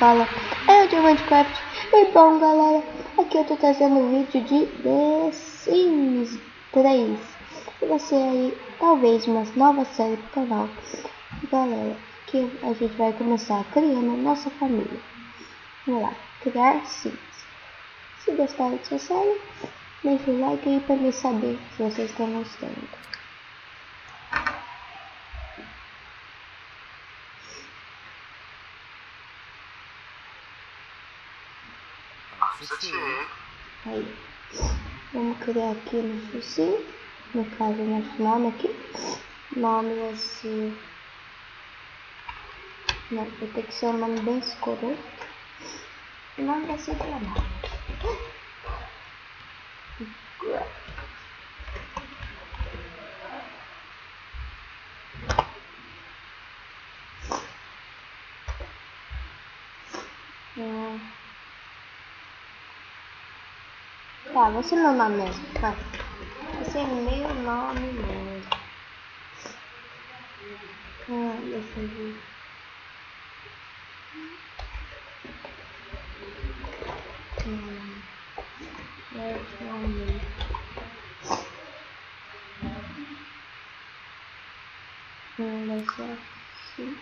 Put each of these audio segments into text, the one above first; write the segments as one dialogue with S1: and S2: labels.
S1: fala, é o Diamantecraft. E bom galera, aqui eu tô trazendo um vídeo de The Sims 3. E vai ser aí talvez uma nova série pro canal. Galera, aqui a gente vai começar criando nossa família. Vamos lá, criar Sims. Se gostaram dessa série, deixa o like aí pra me saber se vocês estão gostando. Aí, vamos criar aqui nosso sim, no caso nosso nome aqui, nome vai ser, não, vai ter que ser um nome bem escuro, o nome vai ser Granada. Tá, vai ser meu nome mesmo, vai ser meu nome mesmo. Deixa eu ver. Vai ser assim.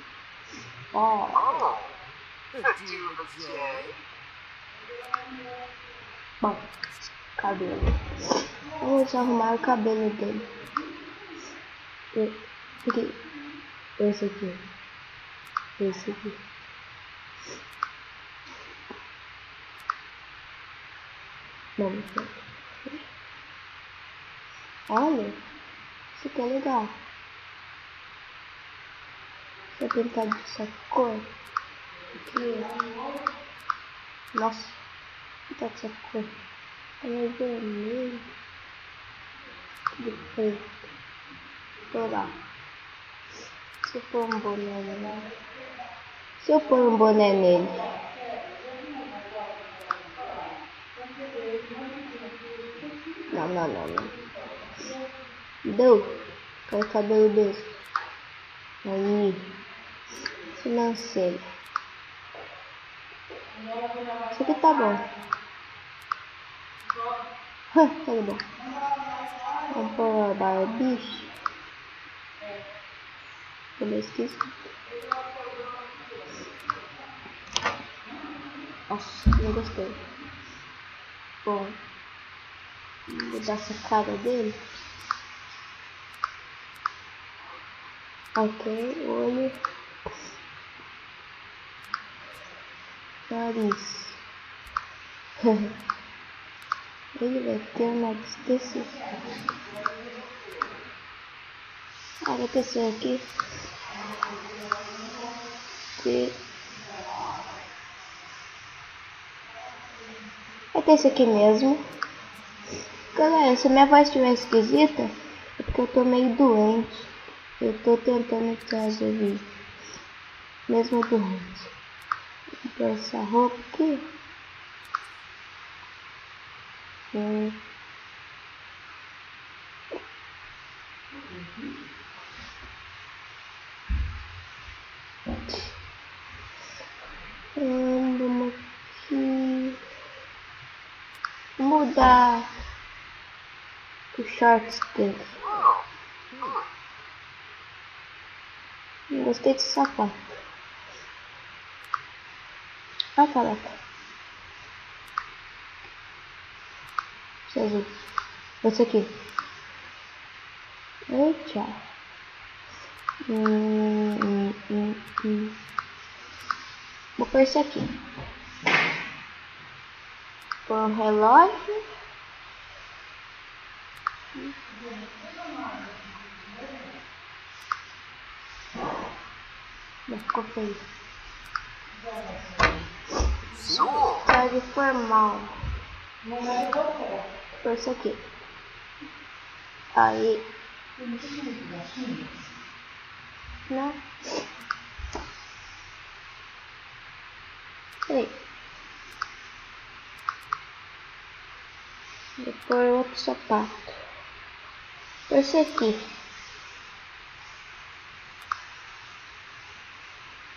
S1: Bom, cabelo. Vamos arrumar o cabelo dele. Esse aqui. Vamos ver. Olha, isso aqui é legal. Vou pintar dessa cor aqui. Nossa, pintar dessa cor. Ela é vermelho. Depois, sei lá. Se eu pôr um boné nele. Se eu pôr um boné nele. Não. Deu. Quero cabelo desse. Aí. Financeiro. Isso aqui tá bom. Tá bom. Vamos pôr a barbicha. Eu esqueci. Nossa, não gostei. Bom, vou dar essa cara dele. Ok, olho. Nariz. Ele vai ter um nariz desse. Vai ter esse aqui. Vai ter esse aqui mesmo. Galera, se minha voz estiver esquisita, é porque eu tô meio doente. Eu tô tentando trazer vídeo, mesmo doente. Vou pôr essa roupa aqui. Vamos aqui. Mudar os shorts dele. Não gostei desse sapato. Olha, caraca. Jesus. Esse aqui. Eita. Vou pôr esse aqui. Pôr um relógio. Não ficou feio. Traje formal. Por isso aqui. Aí. Não. Aí. Vou pôr outro sapato. Esse aqui.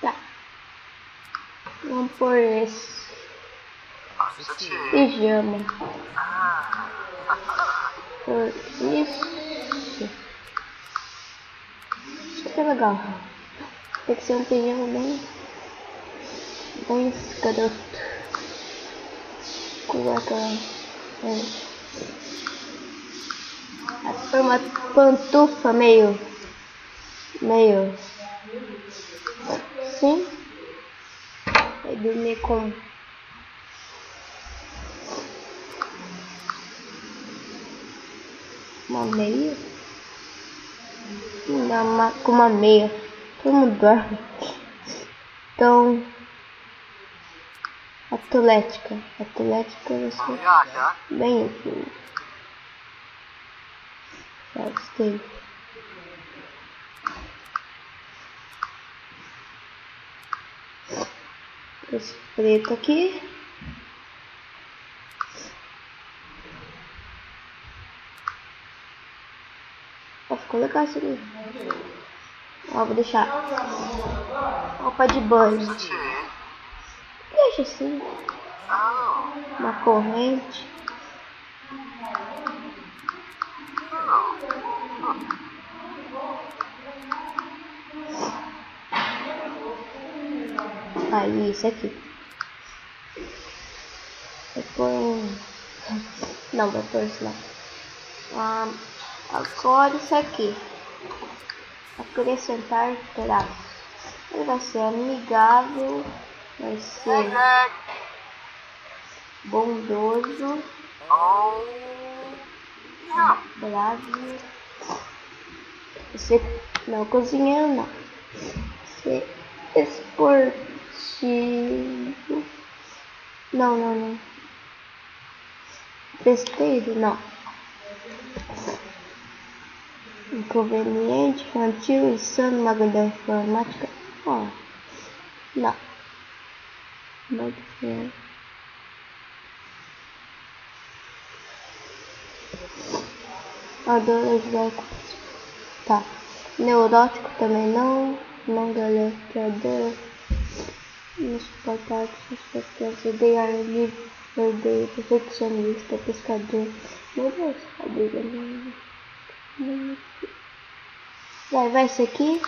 S1: Tá. Vamos por esse. Pijama. Por isso. Isso aqui é legal. Tem que ser um pijama bem escroto. Cueca. Foi uma pantufa meio sim. Vai dormir com uma meia. Com uma meia. Todo mundo dorme. Então, atlética vai ser bem útil. Já gostei. Esse preto aqui. Ficou legal isso aqui. Ó, vou deixar roupa de banho. Deixa assim. Uma corrente. Aí, isso aqui. Não, vou pôr isso lá. Agora isso aqui. Acrescentar traços. Ele vai ser amigável. Vai ser bondoso. Bravo. Você não cozinhando, não. Você esportivo. Não. Festeiro, não. Inconveniente, infantil, insano, magalhães informática. Ó, não. Muito bem. Adolescente. Tá. Neurótico também não. Não galanteador. Insuportável, suspeitoso, odeia ar livre, odeia perfeccionista, pescador. Meu Deus, a briga não. Vai isso aqui.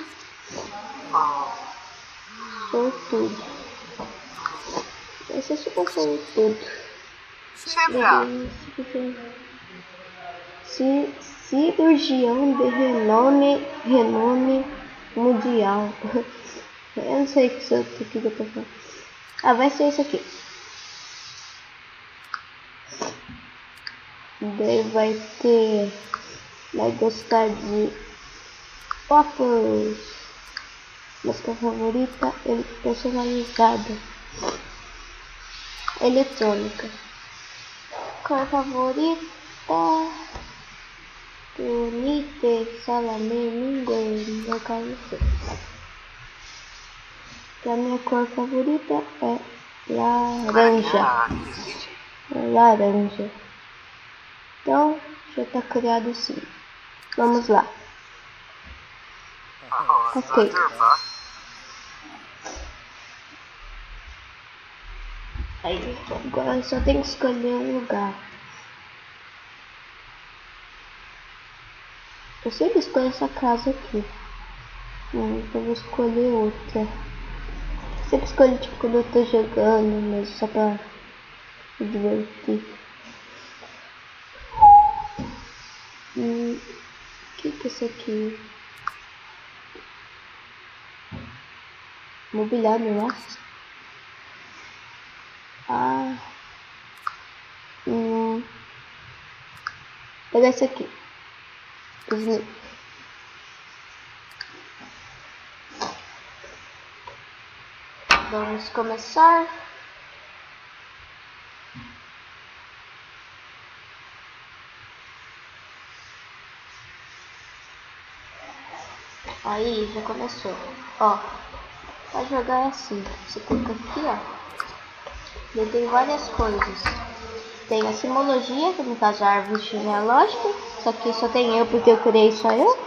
S1: Sortudo. Esse é super sortudo. Cirurgião de renome mundial. Eu não sei o que eu tô falando. Vai ser isso aqui. Daí vai gostar de waffles. Música favorita personalizada. Eletrônica. Cor favorita. Bonite, salame, linguine, localização. A minha cor favorita é laranja. Então, já está criado sim. Vamos lá. Ok. Aí, agora só tem que escolher um lugar. Eu sempre escolho essa casa aqui. Eu vou escolher outra. Eu sempre escolho tipo quando eu tô jogando, mas só pra me divertir. O que é isso aqui? Mobiliário, nossa. Pega esse aqui. Vamos começar. Aí já começou. Ó, vai jogar assim. Você clica aqui, ó. Ele tem várias coisas. Tem a simologia, que no caso a árvore genealógica. Isso aqui só tem eu porque eu criei só eu.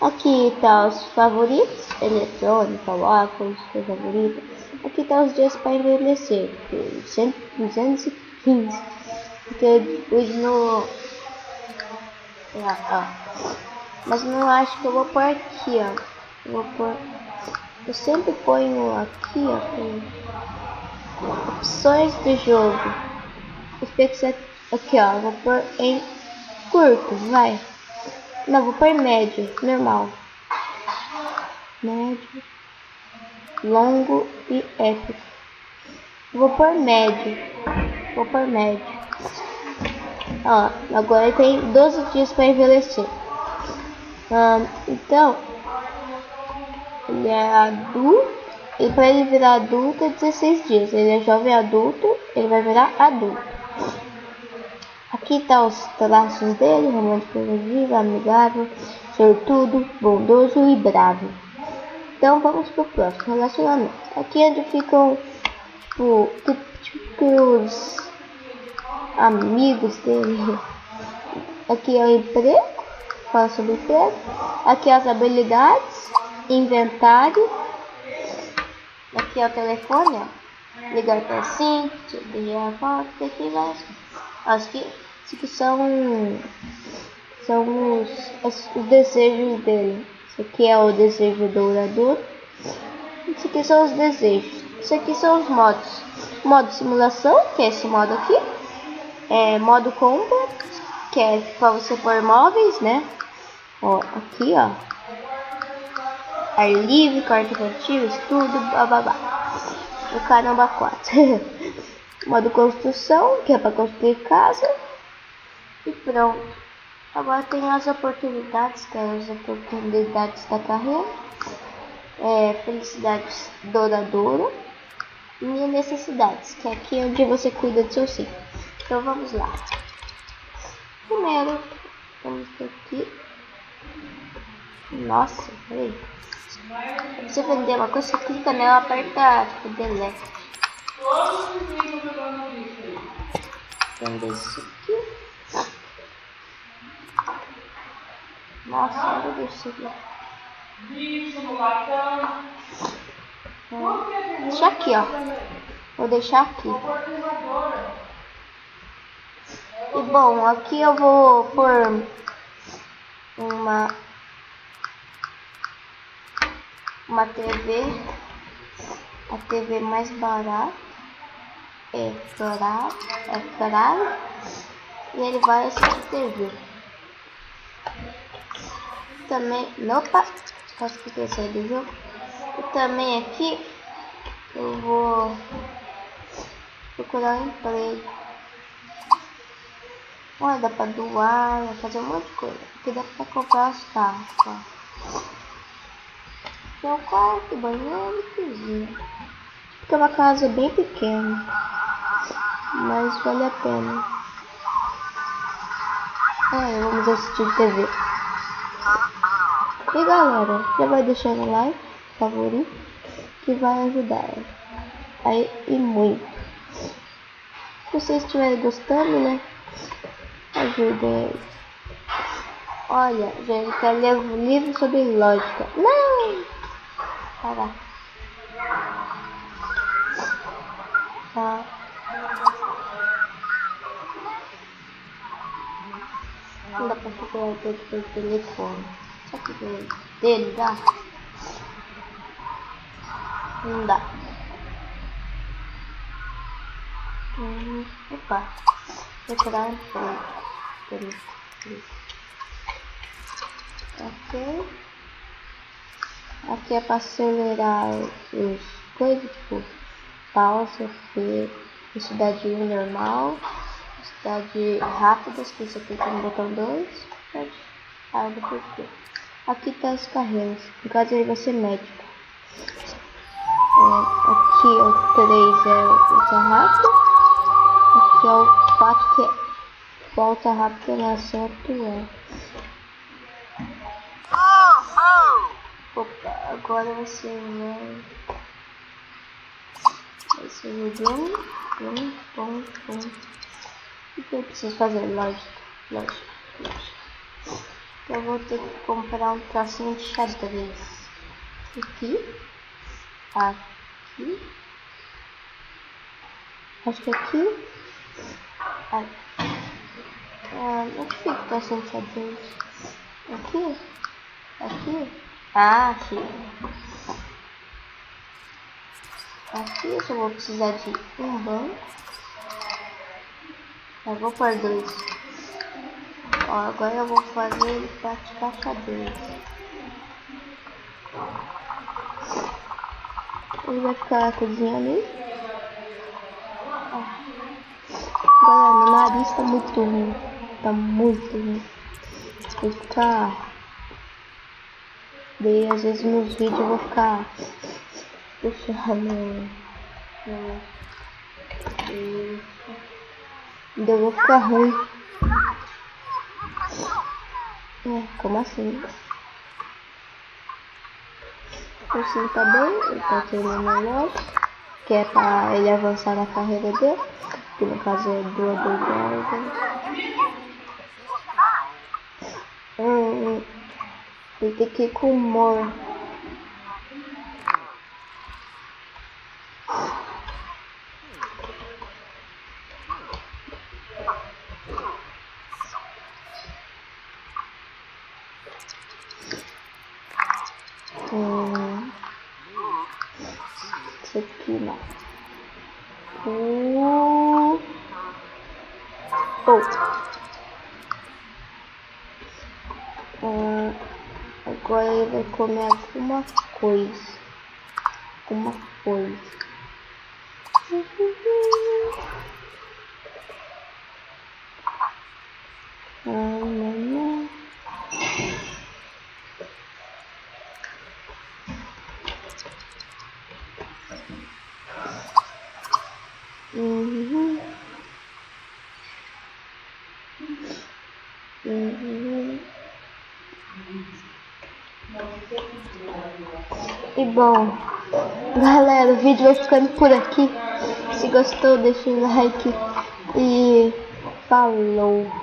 S1: Aqui tá os favoritos, eletrônica, waffles, favorita. Aqui tá os dias para envelhecer. 215. Porque depois no... Mas não acho que eu vou pôr aqui, ó. Eu sempre ponho aqui, ó. Opções do jogo. Aqui, ó. Vou pôr em curto, vai. Não, vou pôr médio, normal. Médio, longo e épico. Vou pôr médio. Ó, agora tem 12 dias para envelhecer. Então, ele é adulto. E para ele virar adulto é 16 dias. Ele é jovem adulto, ele vai virar adulto. Aqui tá os traços dele: romântico, vivo, amigável, sortudo, bondoso e bravo. Então vamos pro próximo: relacionamento. Aqui é onde ficam os amigos dele. Aqui é o emprego, fala sobre emprego. Aqui as habilidades, inventário. Aqui é o telefone, ó. Ligar para sim, pedir a foto, aqui vai. Aqui são os desejos dele. Isso aqui é o desejo dourador. Isso aqui são os desejos. Isso aqui são os modos. Modo simulação, que é esse modo aqui. Modo compra, que é para você pôr móveis, né? Ó, aqui, ó. Ar livre, quarto infantil, estudo, bababá. O caramba 4. Modo construção, que é para construir casa. E pronto. Agora tem as oportunidades, que é as oportunidades da carreira. Felicidades douradora. E necessidades, que é aqui onde você cuida do seu ciclo. Então vamos lá. Primeiro, vamos aqui. Nossa, peraí. Se você vender uma coisa, você clica nela, aperta tipo delete. Vender isso aqui. Nossa, olha isso aqui. Deixa aqui, ó. Vou deixar aqui. E bom, aqui eu vou pôr uma TV. A TV mais barata. É caro. E ele vai assistir TV. Também, opa, acho que eu saí do jogo. E também aqui eu vou procurar um emprego. Olha, dá pra doar, fazer um monte de coisa. Aqui dá pra comprar os carros, ó. Tem um quarto, banheiro e cozinha. Porque é uma casa bem pequena, mas vale a pena. Vamos assistir TV. E galera, já vai deixando o like, favorito, que vai ajudar aí e muito. Se vocês estiverem gostando, né, ajudem aí. Olha, gente, eu quero ler um livro sobre lógica. Não! Para. Tá. Não dá pra procurar tudo pelo telefone. Só que dele dá? Não dá. Opa. Procurar um pouco. Ok. Aqui é para acelerar os coisas, tipo pausa, velocidade normal, velocidade rápida, se você clicar no botão 2, depois aqui. Aqui tá as carreiras, no caso ele vai ser médico. Aqui é o 3 é ultra rápido, aqui é o 4 que é volta rápida na ação atual. Opa, agora vai ser o bom. O que eu preciso fazer? Lógica. Eu vou ter que comprar um tracinho de xadrez. Aqui. Acho que aqui. Ai. Onde fica o sensador? Aqui? Aqui? Ah, aqui. Aqui eu só vou precisar de um banco. Eu vou pôr 2. Ó, agora eu vou fazer ele praticar xadrez. Ele vai ficar cozinhando aí. Galera, meu nariz tá muito ruim. Tá muito ruim. Vou ficar. Daí às vezes nos vídeos eu vou ficar puxando. Daí eu vou ficar ruim. Como assim? O ursinho tá bem, ele tá treinando logo, que é pra ele avançar na carreira dele, que no caso é doador de órgãos. Ele tem que ir com humor. Isso aqui não. Agora ele vai comer alguma coisa. Alguma coisa. E bom, galera, o vídeo vai ficando por aqui. Se gostou, deixa o like e falou.